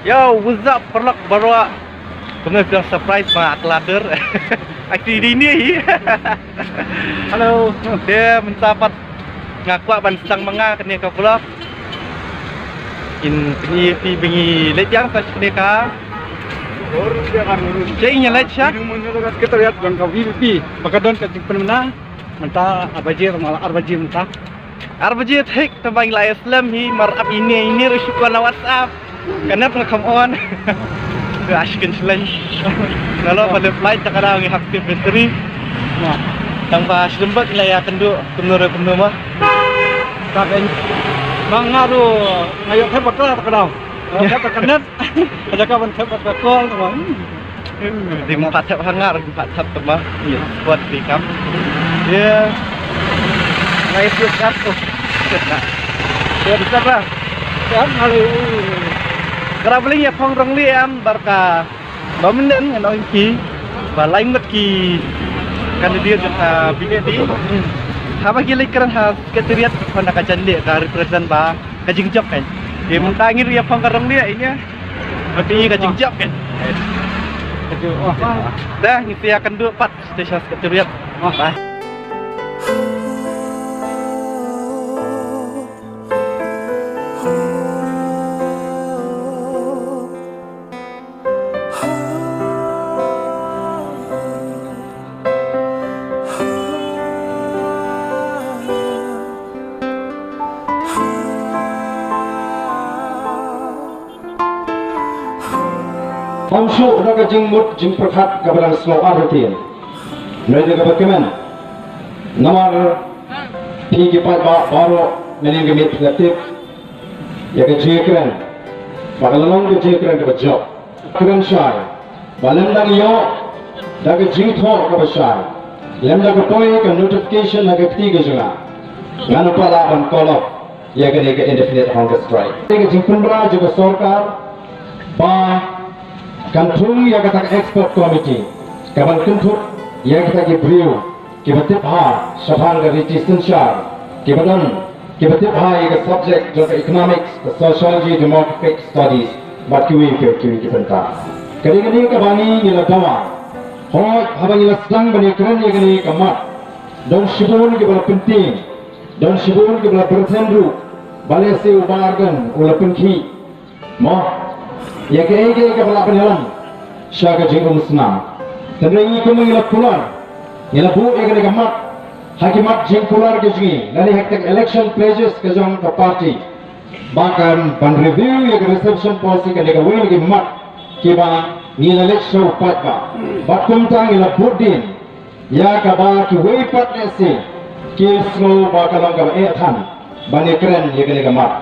Yo, what's up? Perlak baru kami bilang surprise mak telader. Akti ini. Halo, dia mencapat ngaku ban sedang menga kene ka pula. In bengi lejang pas kene ka. Jainya lejang. Kita lihat bang kau VP, maka don kat pemenang, mentah abajir malah arbajir mentah. Arbajir hek tambang la Islam hi marab ini rusyukan WhatsApp. Karena pernah come on. Askin selain. Kalau pada flight tak ada yang aktif bateri. Nah, tanpa sedempat nilai akan duk penuh mah. tak mangaru ngayok hebat lah tak kenal. Kata kenet, ada kawan hebat bekol teman. Di 4 tab hangar, 4 tab temah. Ya, buat backup. Dia naik siap tuh. Ya bisa lah. Kan hari Kerap beli ya phong rong liam barka bamenden ano ki balai ngot ki kandidat ka BND haba gilay karan ha sekretariat ko nakajandi ka represent ba kajing job kan di mentangir ya phong rong lia ini berarti kajing job kan itu apa? dah ngisi akan 4 stasiun sekretariat bye. Hamsu raga jing mut jing perkat kabalang slow artian. Mereka kabarkemen. Namar tinggi pada baru mening gemit relatif. Ya kejikran. Bagalang kejikran kebajo. Keren syai. Balam dah yo. Dah kejing thor kebasyai. Lem dah kepoi ke notification dah ketiga juga. Nganu pala on call off. Ya kene ke indefinite hunger strike. Kejing penbra juga sorkar. Ba Kantung yang kata expert committee, kawan kantung yang kata beliau, kita ha, syafan dari resistensar, kita ha yang subject dari economics, sociology, demographic studies, but kita tak. Kali-kali kabani nila dawa, hoi habang nila sedang bani keren yang ni kamat, don shibun kita penting, don shibun kita bertanduk, balai ubargan, ulah penki, mah. Ya ke kepala penyalam syaga jengum senang tandai ko mangila kular ila bu egane gamat hakimat jeng kular ke jingi nani haktek election pledges ke jong ka party bahkan ban review ya reception policy ke lega win ke mat ke ba nila election pat ba bakum tang ila budin ya ka ba ki wei pat nesi ke slow ba ka lang ka ethan bani kren ya lega mat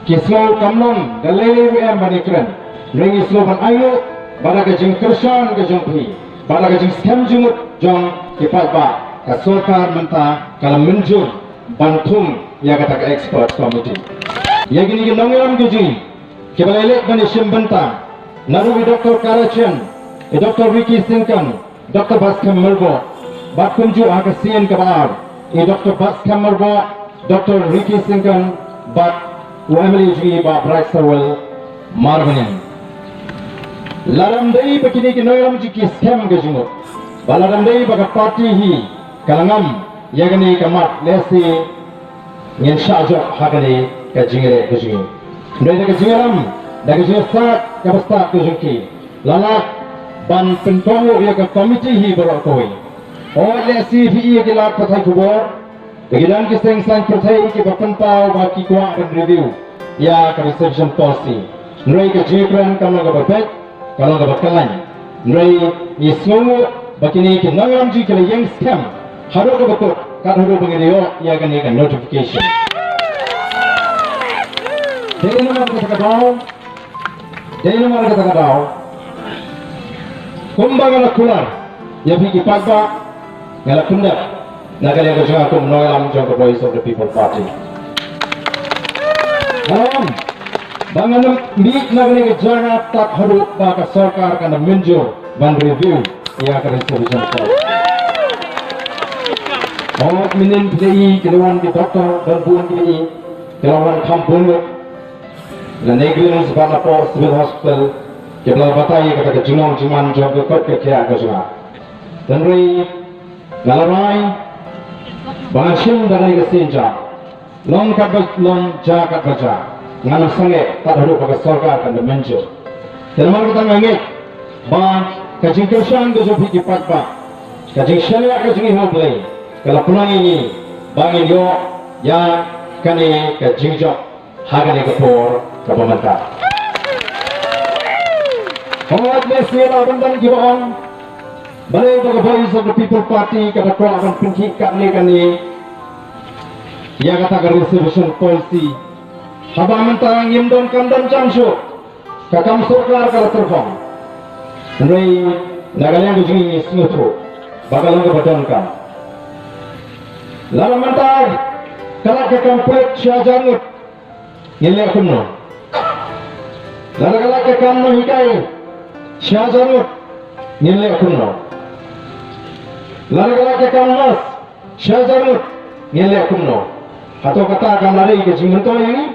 ke slow kamlong dalele em bani kren Ringi slogan ayo, pada kejeng kersan kejeng pi, pada kejeng scam jumut jong kipat ba, kasorkar mentah kalau menjur bantung ya kata ke expert committee. Ya gini gini nongelam kejeng, kebalelek bani simbentang, naruwi Dr. Karachen, Dr. Ricky Singkan, Dr. Baskam Merbo, bat kunju akasian kebar, Dr. Baskam Merbo, Dr. Ricky Singkan, bat UMLE juga ba Bryce Sarwell Marvanian. Laram dai begini ke noyam jiki scam ke jumut. Balaram dai baga party hi kalangam yagani kamat lesi ngen syajak hagani ke jingere ke jingi. Dai ke jingeram daga jingerat ke basta ke jingki. Lala ban pentongo ya ke komiti hi berokoi. Oh lesi hi ke lat pathai kubor. Begidan ke sengsan pathai ke berpentau baki kuat dan review ya ke reception policy. Nrai ke jingkran kamu ke berbet. Kalau dapat kalan, nrai ni semua begini ke nangam ji kalau yang scam, harus betul, kan harus begini ya kan ni kan notification. Dari nomor kata kau, kumbangan kular, ya pergi pagba, ngalah kundak, naga yang kerja aku menolak jangka voice of the people party. Malam. Bangan mik nagani ke jaga tak haru baka sarkar kana menjur ban review ya ka resolution ko. Awak minin PDI kelawan di doktor dan buan PDI kelawan kampung la negeri sebarna po civil hospital kebla batai kata ke jingong jiman jog ke kot ke kia ke jua dan rei galarai bangasim dan rei kesinja long kat long ja kat baca ngana sange tak haru pakai sorga kan demenjo dan mar kita ngengek ba kajing kersan ke jopi ki patba kajing syariat ke jingi hoblei kalau pulang ini bangin yo ya kani kajing jok hagane ke por ke pemerintah Hormat Mesir Abandan Gibaon Balai the Voice of the People Party kata kau akan pinki kat ni kan ni ia kata ke reservation policy haba mentang yimdon kandan jamsho kakam sorkar kala terfong Nrai nagalang kujingi snutu bagalang ke badan kam lalu mentang kala kakam pek syajangut ngilek kuno lalu kala kakam nohikai Syajarut nilai kuno. Lalu ke kamas Syajarut nilai kuno. Atau kata akan lari ke jimentoy ini.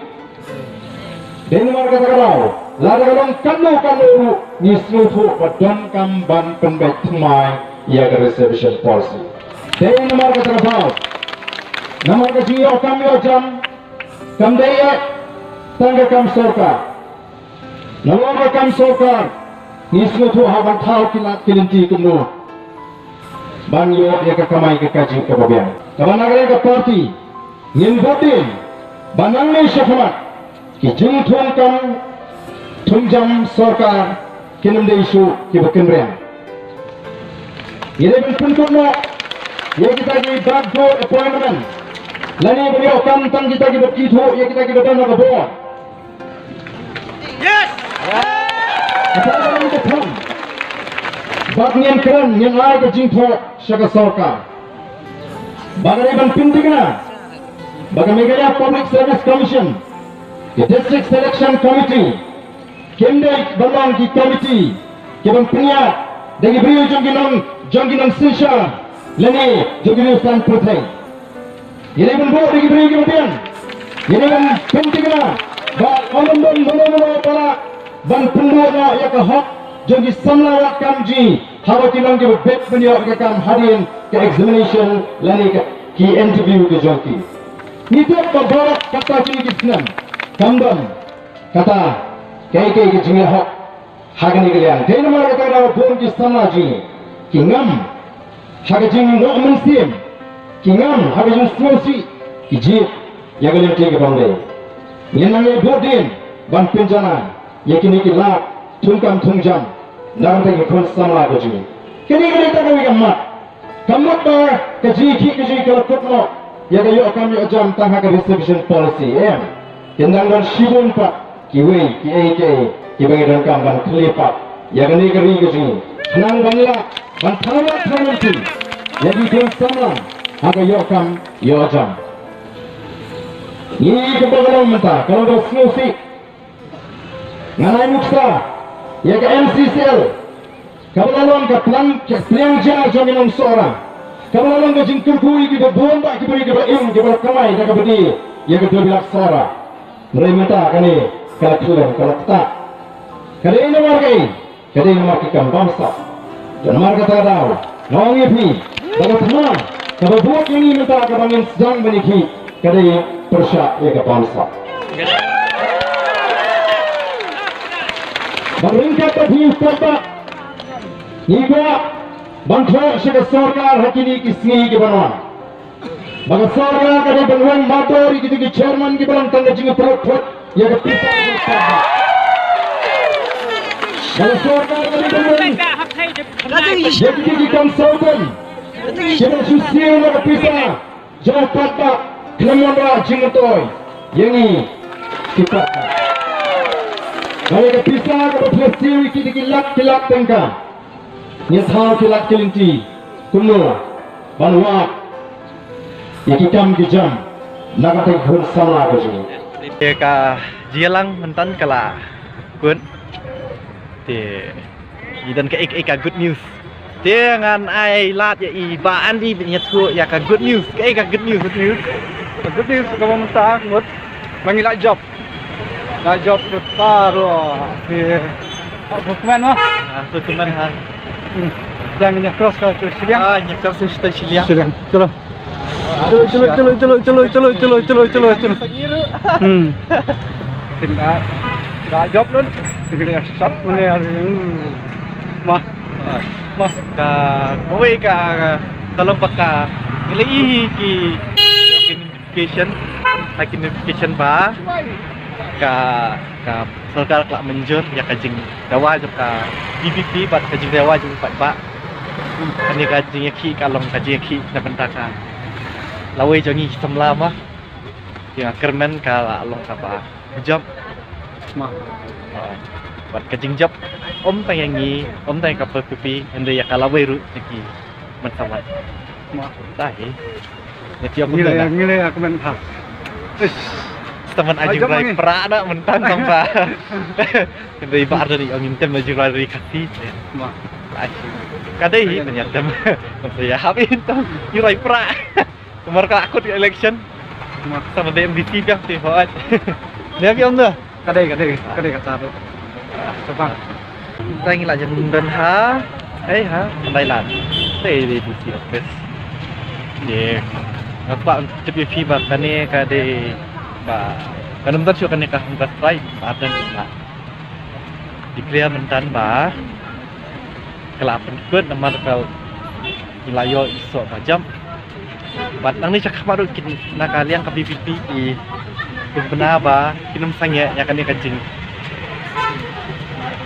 Denmar kata kalau lalu kalau ni seluruh badan kamban penbet mai ia ke reservation policy. Denmar kata kalau nama ke jiyo kami jam daya tangga kam sorkar. Nama kam sorkar Nismu tu hawan tahu kilat kilinti kuno. Banyo ya kekamai kekaji kebabian. Kabanagay ke parti nimbotin banang ni syafamat kijung tuangkan tunjam sorkar kinamde isu kibakenrian. Ini bentuk nak ya kita di backdoor appointment. Lani beliau kantang kita kibakitu ya kita kibatan nak board. Yes. Apa yang kita tahu? Bagian keren yang lain kejingto syaka sorka. Bagaimana pintingnya? Bagaimana Public Service Commission, the District Selection Committee, Kemdek Balang di Committee, kebang pengiat, dari beliau jongginong sesya, leni jongginong stand protein. Ini pun boleh dari beliau kemudian. Ini kan pentingnya. Bagaimana para ban penduduknya ya ke hak jadi samlawat kamji hawa tinang ke bet beliau ke kam hadirin ke examination lani ke interview ke jongki ni tu babarak kata cini kisnan kambam kata kai ke jinga hak hagani ke liang dena mar kata raw bon ki samaji kingam haga jing no mensim kingam haga jing smosi ki ya ke liang ke bangde nyenang ye bodin ban penjana yakini kilat tungkam tungjam dalam tegi kon samla gajmi kini tak kami kamat bar kaji kalau kutmo ya gayo kami jam tangha ke reservation policy kendang dan shibun pak kiwe ki bagi dan kamban klipat ya gani keri gaji nang bangla ban thawa ti ya di kon samla aga yo kam yo jam ni kebagalan menta kalau dah snosi nganai muksa ya ke MCCL kabalalon ke plan jang jaminong seorang kabalalon ke jingkur kui ki bomba ki beri ke im ki kamai ka bedi ya ke 12 seorang mereka kani kala kulen kala tak kali ini margai kali ini markikam bangsa dan marga tadau nong ipi dapat tenang kalau buat ini minta ke bangin sedang meniki kali persya ya ke bangsa Peringkat tadi kata, iba bangsa syarikat sorkar hakini kisni ke banwan. Bangsa sorkar kata banwan motor itu ke chairman ke balang tangga jinga perut ya ke pita. Bangsa sorkar kata banwan. Jadi di konsultan, siapa susian ke pita, jangan patah kelemon jinga toy. Yang ni kita. Kalau kita pisah ke prestasi kita kilat tengkang, nyesal kilat kelinci, kuno, banwa, ya kita jam, nak kata pun sama kerja. Jika jialang mentan kala, kun, dan ke good news. Dengan ai lat ya iba andi benyatu ya ka good news, good news. Good news kalau mentah ngut mangilak job. dah job kita di dokumen mah. Aku teman ha. Jangan cross ke Siliang. Nyekap sih Siliang. Siliang. Chalo. Chalo. Dah job luôn. Kita start mana yang mah. Ka kowe ka kalau paka nilai ki notification ba ka sarkar kelak menjur ya kajing dawa jo ka BBP bat kajing dawa jo pak kani kajing ki kalong kajing ki na bentaka lawe jo ni semla mah ya kermen ka long ka ba job Mah. Buat kajing job tayang ka PPP ende ya kalawe ru ki mentawat Mah. tahi ya tiap Nilai aku main hal. teman aja rai pra nak mentang sampai ende iba ada di angin tem aja rai kasih Mah. kadai ternyata saya habis itu rai pra kemar ka akut election Mah. sama DMDC dah sih buat dia pion tu Kadai kata tu. Sebab tay nghĩ lại dần dần hả ấy hả đây là đây đi đi office để các bạn chụp phim và cái này cái để và cái nông dân chưa cái này cái không có phải và đơn là declare mentan ba kelap pencut nama kalau ilayo iso macam bat nang ni cakap baru kin nakaliang ke PPP di benar ba kinum sangya ya kan ni kajing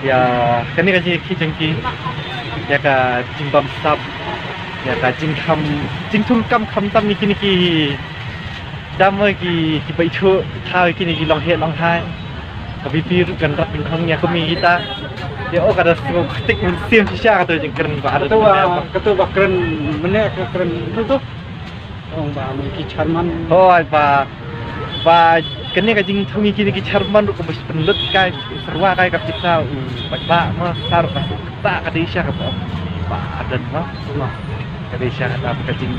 ya kan ni kajing ki jengki ya ka jimbam sab ya ka jingthum kam kham tam ni ki dam ki bai thu thai ki ni long he long hai ka PPP ru kan rat khang ya ko mi kita ya oh kada semua ketik musim sisa kata jeng keren ba ada ketua keren mana keren itu tuh orang bah memiliki charman oh ba kene ka jing thungi kini ki charman ru ko bes penlut kai serwa kai ka kita ba ma sar ka ta ka desha ka ba adan ma ka desha ka ka jing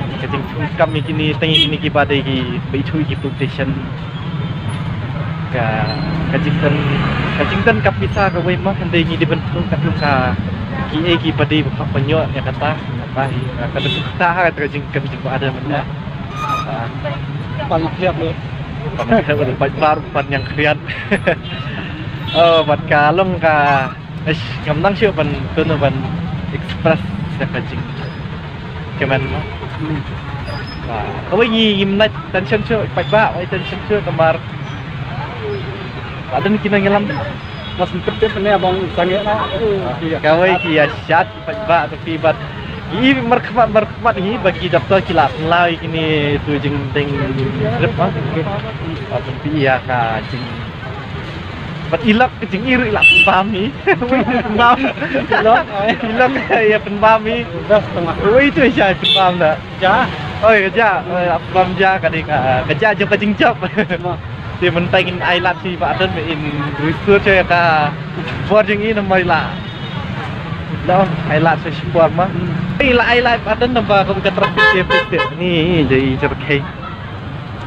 thung kam ni kini tangi kini ki badai ki bai thui ki protection ka jing tan ka pisa ka wei ma handai ni dibentuk ka luka ki e ki badai ba panyo ya kata ba ka ta ka jing ka jing ba ada mana banyak lihat lu baru yang kriat buat kalung ka ngamnang siu ban tunu ban express ya kajing kemen kau ini gimana tension siu ba tension siu kamar ada ni kina ngelam mas sempit ni abang sangat nak kau ini ya syat ba tapi bat ini merkemat ini bagi daftar kilap lai kini tu jeng deng grip mah tapi ya ka jeng bat ilak jeng iru ilak pam ni pam ilak ya pam ni dah setengah oh itu ya pam dah ja oh kerja pam ja ka kerja je ka jeng job dia mentangin ailat si pak dan in research ya ka buat jeng ini namai lah dah ailat se sport mah Ilai ada nambah kebukan traffic ni jadi cerkai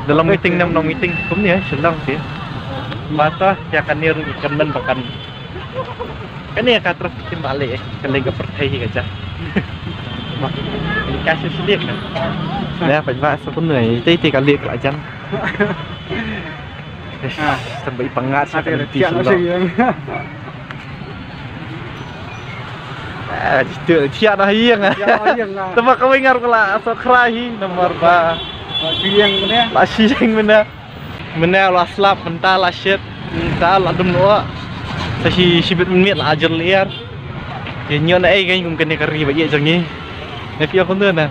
dalam meeting meeting kumnya senang sih mata ya kan niru ikan dan bahkan kan ya kan traffic balik kan lagi pertai aja ini kasih sedikit kan ya pak sebenarnya itu kali aja sampai pengat sampai Cia dah hiang tempat kau ingat kalau asal kerahi nomor ba hiang mana lah siang mana lah slap mentah lah shit mentah lah dum doa si sibit menit lah ajar liar nyon ai kan kum kena kari bagi macam ni tapi aku tu na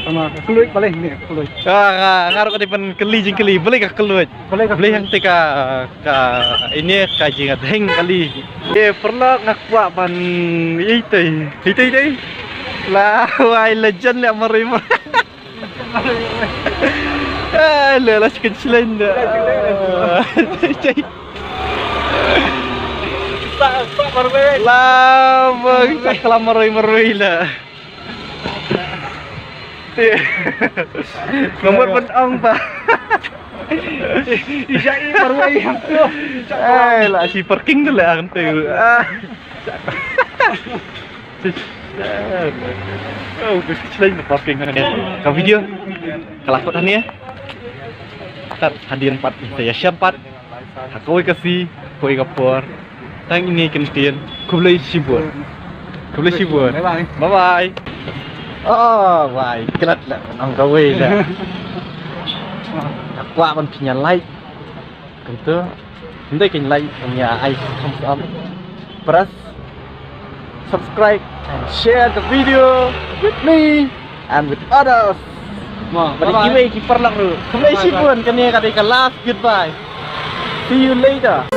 sama keluit paling ni keluit ngaruh ke depan keli jeng keli boleh ke keluit boleh yang tika ini kaji ngateng kali perlu ngakwa pan itu lah wai legend ya merima lah kecilan dah lah bang kalau meroi lah nomor pentong pak Isai baru ayam tu. Lah si parking tu lah kan tu. Oh, selain parking kan ya. Kau video. Kalau aku tanya. Tat hadir 4 saya siap 4. Aku kasih koi kapur. Tang ini kentin. Kublai sibur. Kublai sibur. Bye bye. Bye bye. Oh, bye. Kelat lah nang kau dah. Aku akan punya like. Tentu. Nanti kan like punya thumbs up. Press subscribe and share the video with me and with others. Bagi giveaway keeper lang dulu. Kembali sipun kami kata last goodbye. See you later.